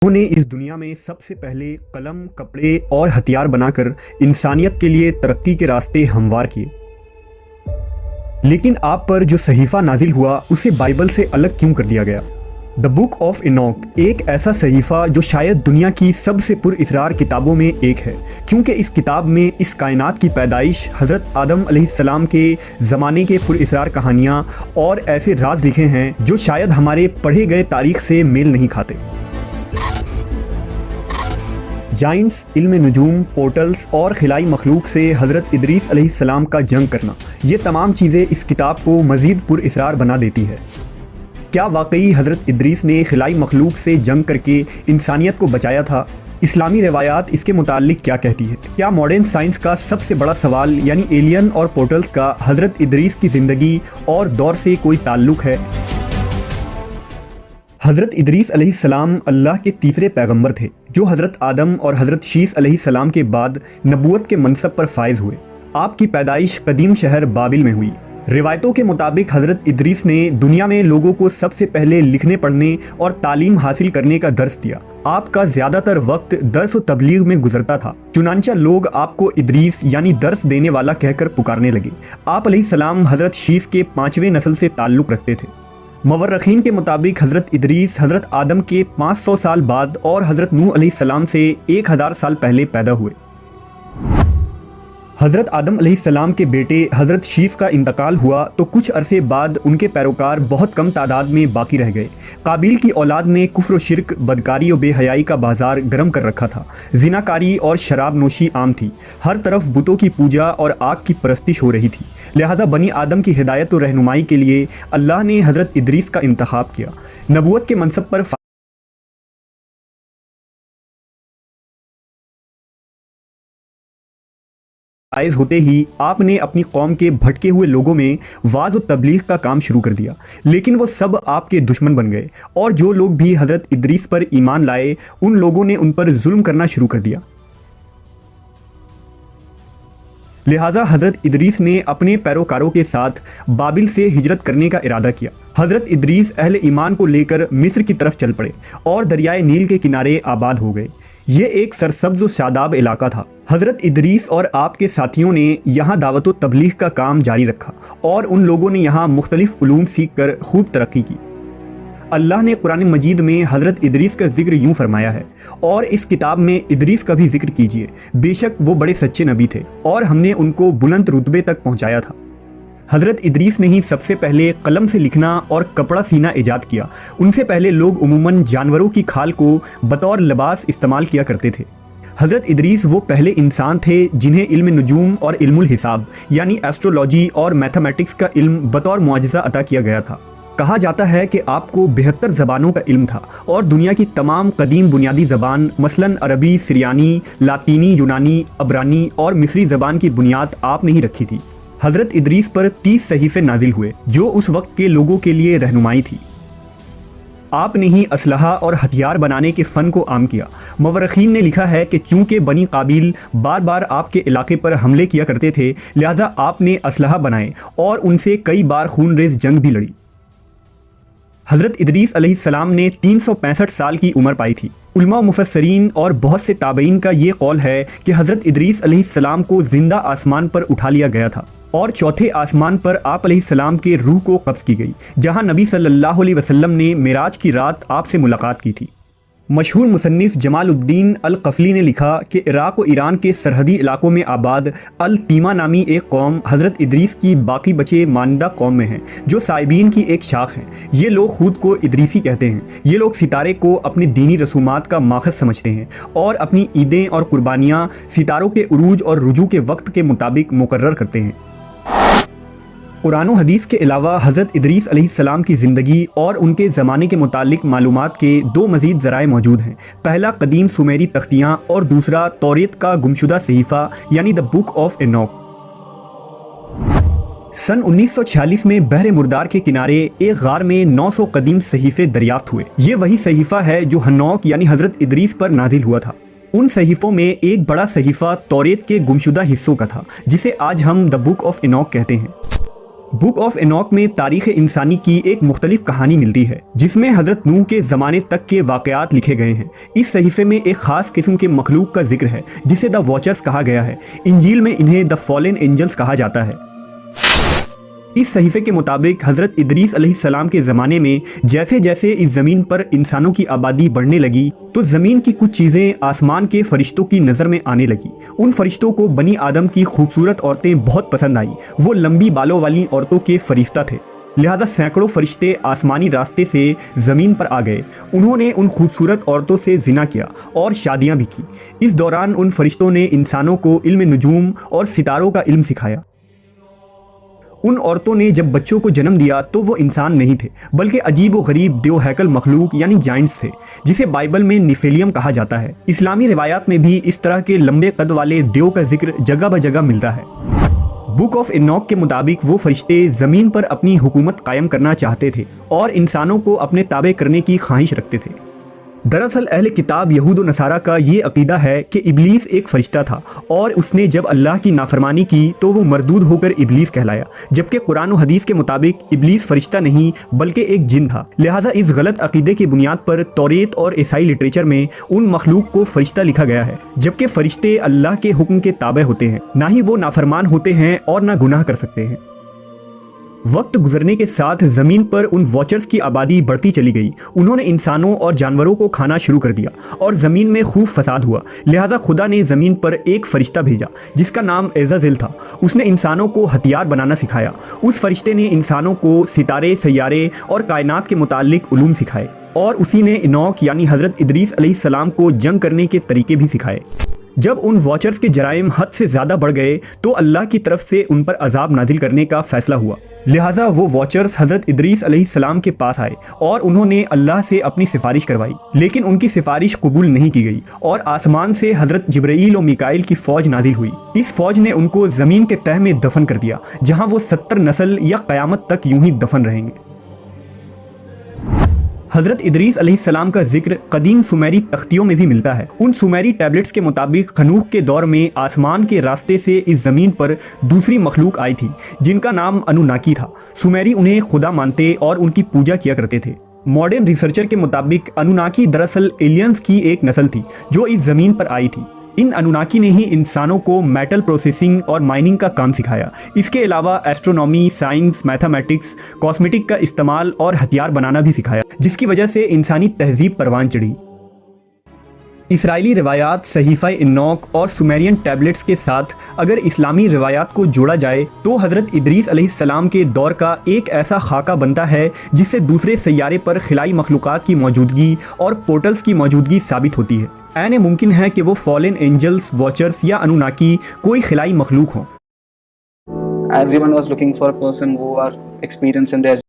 انہوں نے اس دنیا میں سب سے پہلے قلم، کپڑے اور ہتھیار بنا کر انسانیت کے لیے ترقی کے راستے ہموار کیے۔ لیکن آپ پر جو صحیفہ نازل ہوا اسے بائبل سے الگ کیوں کر دیا گیا؟ دا بک آف اینوک ایک ایسا صحیفہ جو شاید دنیا کی سب سے پر اسرار کتابوں میں ایک ہے، کیونکہ اس کتاب میں اس کائنات کی پیدائش، حضرت آدم علیہ السلام کے زمانے کے پر اسرار کہانیاں اور ایسے راز لکھے ہیں جو شاید ہمارے پڑھے گئے تاریخ سے میل نہیں کھاتے۔ جائنٹس، علم نجوم، پورٹلز اور خلائی مخلوق سے حضرت ادریس علیہ السلام کا جنگ کرنا، یہ تمام چیزیں اس کتاب کو مزید پر اسرار بنا دیتی ہے۔ کیا واقعی حضرت ادریس نے خلائی مخلوق سے جنگ کر کے انسانیت کو بچایا تھا؟ اسلامی روایات اس کے متعلق کیا کہتی ہے؟ کیا ماڈرن سائنس کا سب سے بڑا سوال یعنی ایلین اور پورٹلز کا حضرت ادریس کی زندگی اور دور سے کوئی تعلق ہے؟ حضرت ادریس علیہ السلام اللہ کے تیسرے پیغمبر تھے جو حضرت آدم اور حضرت شیس علیہ السلام کے بعد نبوت کے منصب پر فائز ہوئے۔ آپ کی پیدائش قدیم شہر بابل میں ہوئی۔ روایتوں کے مطابق حضرت ادریس نے دنیا میں لوگوں کو سب سے پہلے لکھنے پڑھنے اور تعلیم حاصل کرنے کا درس دیا۔ آپ کا زیادہ تر وقت درس و تبلیغ میں گزرتا تھا، چنانچہ لوگ آپ کو ادریس یعنی درس دینے والا کہہ کر پکارنے لگے۔ آپ علیہ السلام حضرت شیس کے 5ویں نسل سے تعلق رکھتے تھے۔ مورخین کے مطابق حضرت ادریس حضرت آدم کے 500 سال بعد اور حضرت نوح علیہ السلام سے 1000 سال پہلے پیدا ہوئے۔ حضرت آدم علیہ السلام کے بیٹے حضرت شیس کا انتقال ہوا تو کچھ عرصے بعد ان کے پیروکار بہت کم تعداد میں باقی رہ گئے۔ قابیل کی اولاد نے کفر و شرک، بدکاری و بے حیائی کا بازار گرم کر رکھا تھا۔ زناکاری اور شراب نوشی عام تھی۔ ہر طرف بتوں کی پوجا اور آگ کی پرستش ہو رہی تھی۔ لہٰذا بنی آدم کی ہدایت و رہنمائی کے لیے اللہ نے حضرت ادریس کا انتخاب کیا۔ نبوت کے منصب پر فائز ہوتے ہی آپ نے اپنی قوم کے بھٹکے ہوئے لوگوں میں وعظ و تبلیغ کا کام شروع کر دیا، لیکن وہ سب آپ کے دشمن بن گئے، اور جو لوگ بھی حضرت ادریس پر ایمان لائے ان لوگوں نے ان پر ظلم کرنا شروع کر دیا۔ لہٰذا حضرت ادریس نے اپنے پیروکاروں کے ساتھ بابل سے ہجرت کرنے کا ارادہ کیا۔ حضرت ادریس اہل ایمان کو لے کر مصر کی طرف چل پڑے اور دریائے نیل کے کنارے آباد ہو گئے۔ یہ ایک سرسبز و شاداب علاقہ تھا۔ حضرت ادریس اور آپ کے ساتھیوں نے یہاں دعوت و تبلیغ کا کام جاری رکھا اور ان لوگوں نے یہاں مختلف علوم سیکھ کر خوب ترقی کی۔ اللہ نے قرآن مجید میں حضرت ادریس کا ذکر یوں فرمایا ہے، اور اس کتاب میں ادریس کا بھی ذکر کیجیے، بے شک وہ بڑے سچے نبی تھے اور ہم نے ان کو بلند رتبے تک پہنچایا تھا۔ حضرت ادریس نے ہی سب سے پہلے قلم سے لکھنا اور کپڑا سینا ایجاد کیا۔ ان سے پہلے لوگ عموماً جانوروں کی کھال کو بطور لباس استعمال کیا کرتے تھے۔ حضرت ادریس وہ پہلے انسان تھے جنہیں علم نجوم اور علم الحساب یعنی ایسٹرولوجی اور میتھمیٹکس کا علم بطور معجزہ عطا کیا گیا تھا۔ کہا جاتا ہے کہ آپ کو 72 زبانوں کا علم تھا اور دنیا کی تمام قدیم بنیادی زبان مثلاً عربی، سریانی، لاطینی، یونانی، عبرانی اور مصری زبان کی بنیاد آپ نے ہی رکھی تھی۔ حضرت ادریس پر 30 صحیفے نازل ہوئے جو اس وقت کے لوگوں کے لیے رہنمائی تھی۔ آپ نے ہی اسلحہ اور ہتھیار بنانے کے فن کو عام کیا۔ مورخین نے لکھا ہے کہ چونکہ بنی قابیل بار بار آپ کے علاقے پر حملے کیا کرتے تھے، لہذا آپ نے اسلحہ بنائے اور ان سے کئی بار خون ریز جنگ بھی لڑی۔ حضرت ادریس علیہ السلام نے 365 سال کی عمر پائی تھی۔ علماء و مفسرین اور بہت سے تابعین کا یہ قول ہے کہ حضرت ادریس علیہ السلام کو زندہ آسمان پر اٹھا لیا گیا تھا اور چوتھے آسمان پر آپ علیہ السلام کے روح کو قبض کی گئی، جہاں نبی صلی اللہ علیہ وسلم نے معراج کی رات آپ سے ملاقات کی تھی۔ مشہور مصنف جمال الدین القفلی نے لکھا کہ عراق و ایران کے سرحدی علاقوں میں آباد التیمہ نامی ایک قوم حضرت ادریس کی باقی بچے مانندہ قوم میں ہیں، جو سائبین کی ایک شاخ ہیں۔ یہ لوگ خود کو ادریسی کہتے ہیں۔ یہ لوگ ستارے کو اپنے دینی رسومات کا ماخذ سمجھتے ہیں اور اپنی عیدیں اور قربانیاں ستاروں کے عروج اور رجوع کے وقت کے مطابق مقرر کرتے ہیں۔ قرآن و حدیث کے علاوہ حضرت ادریس علیہ السلام کی زندگی اور ان کے زمانے کے متعلق معلومات کے 2 مزید ذرائع موجود ہیں۔ پہلا قدیم سومیری تختیاں اور دوسرا توریت کا گمشدہ صحیفہ یعنی دا بک آف اینوک۔ سن 1946 میں بحر مردار کے کنارے ایک غار میں 900 قدیم صحیفے دریافت ہوئے۔ یہ وہی صحیفہ ہے جو ہنوک یعنی حضرت ادریس پر نازل ہوا تھا۔ ان صحیفوں میں ایک بڑا صحیفہ توریت کے گمشدہ حصوں کا تھا جسے آج ہم دا بک آف اینوک کہتے ہیں۔ بک آف انوک میں تاریخ انسانی کی ایک مختلف کہانی ملتی ہے جس میں حضرت نوح کے زمانے تک کے واقعات لکھے گئے ہیں۔ اس صحیفے میں ایک خاص قسم کے مخلوق کا ذکر ہے جسے دا واچرز کہا گیا ہے۔ انجیل میں انہیں دا فالن اینجلز کہا جاتا ہے۔ اس صحیفے کے مطابق حضرت ادریس علیہ السلام کے زمانے میں جیسے جیسے اس زمین پر انسانوں کی آبادی بڑھنے لگی تو زمین کی کچھ چیزیں آسمان کے فرشتوں کی نظر میں آنے لگی۔ ان فرشتوں کو بنی آدم کی خوبصورت عورتیں بہت پسند آئیں۔ وہ لمبی بالوں والی عورتوں کے فرشتہ تھے، لہذا سینکڑوں فرشتے آسمانی راستے سے زمین پر آ گئے۔ انہوں نے ان خوبصورت عورتوں سے زنا کیا اور شادیاں بھی کی۔ اس دوران ان فرشتوں نے انسانوں کو علم نجوم اور ستاروں کا علم سکھایا۔ ان عورتوں نے جب بچوں کو جنم دیا تو وہ انسان نہیں تھے بلکہ عجیب و غریب دیو ہیکل مخلوق یعنی جائنٹس تھے، جسے بائبل میں نیفیلیم کہا جاتا ہے۔ اسلامی روایات میں بھی اس طرح کے لمبے قد والے دیو کا ذکر جگہ بہ جگہ ملتا ہے۔ بک آف انوک کے مطابق وہ فرشتے زمین پر اپنی حکومت قائم کرنا چاہتے تھے اور انسانوں کو اپنے تابع کرنے کی خواہش رکھتے تھے۔ دراصل اہل کتاب یہود و نصارہ کا یہ عقیدہ ہے کہ ابلیس ایک فرشتہ تھا اور اس نے جب اللہ کی نافرمانی کی تو وہ مردود ہو کر ابلیس کہلایا، جبکہ قرآن و حدیث کے مطابق ابلیس فرشتہ نہیں بلکہ ایک جن تھا۔ لہٰذا اس غلط عقیدے کی بنیاد پر توریت اور عیسائی لٹریچر میں ان مخلوق کو فرشتہ لکھا گیا ہے، جبکہ فرشتے اللہ کے حکم کے تابع ہوتے ہیں، نہ ہی وہ نافرمان ہوتے ہیں اور نہ گناہ کر سکتے ہیں۔ وقت گزرنے کے ساتھ زمین پر ان واچرز کی آبادی بڑھتی چلی گئی۔ انہوں نے انسانوں اور جانوروں کو کھانا شروع کر دیا اور زمین میں خوب فساد ہوا۔ لہٰذا خدا نے زمین پر ایک فرشتہ بھیجا جس کا نام عزازیل تھا۔ اس نے انسانوں کو ہتھیار بنانا سکھایا۔ اس فرشتے نے انسانوں کو ستارے، سیارے اور کائنات کے متعلق علوم سکھائے، اور اسی نے انوک یعنی حضرت ادریس علیہ السلام کو جنگ کرنے کے طریقے بھی سکھائے۔ جب ان واچرز کے جرائم حد سے زیادہ بڑھ گئے تو اللہ کی طرف سے ان پر عذاب نازل کرنے کا فیصلہ ہوا۔ لہٰذا وہ واچرز حضرت ادریس علیہ السلام کے پاس آئے اور انہوں نے اللہ سے اپنی سفارش کروائی، لیکن ان کی سفارش قبول نہیں کی گئی اور آسمان سے حضرت جبرائیل و میکائیل کی فوج نازل ہوئی۔ اس فوج نے ان کو زمین کے تہ میں دفن کر دیا، جہاں وہ 70 نسل یا قیامت تک یوں ہی دفن رہیں گے۔ حضرت ادریس علیہ السلام کا ذکر قدیم سومیری تختیوں میں بھی ملتا ہے۔ ان سومیری ٹیبلٹس کے مطابق خنوخ کے دور میں آسمان کے راستے سے اس زمین پر دوسری مخلوق آئی تھی جن کا نام انوناکی تھا۔ سومیری انہیں خدا مانتے اور ان کی پوجا کیا کرتے تھے۔ ماڈرن ریسرچر کے مطابق انوناکی دراصل ایلینز کی ایک نسل تھی جو اس زمین پر آئی تھی۔ ان انوناکی نے ہی انسانوں کو میٹل پروسیسنگ اور مائننگ کا کام سکھایا۔ اس کے علاوہ ایسٹرونومی، سائنس، میتھمیٹکس، کاسمیٹک کا استعمال اور ہتھیار بنانا بھی سکھایا، جس کی وجہ سے انسانی تہذیب پروان چڑھی۔ اسرائیلی روایات، صحیفہ انوک اور سومیرین ٹیبلٹس کے ساتھ اگر اسلامی روایات کو جوڑا جائے تو حضرت ادریس علیہ السلام کے دور کا ایک ایسا خاکہ بنتا ہے جس سے دوسرے سیارے پر خلائی مخلوقات کی موجودگی اور پورٹلز کی موجودگی ثابت ہوتی ہے۔ عین ممکن ہے کہ وہ فالن اینجلز، واچرز یا انوناکی کوئی خلائی مخلوق ہوں۔ Everyone was looking for a person who are experienced in their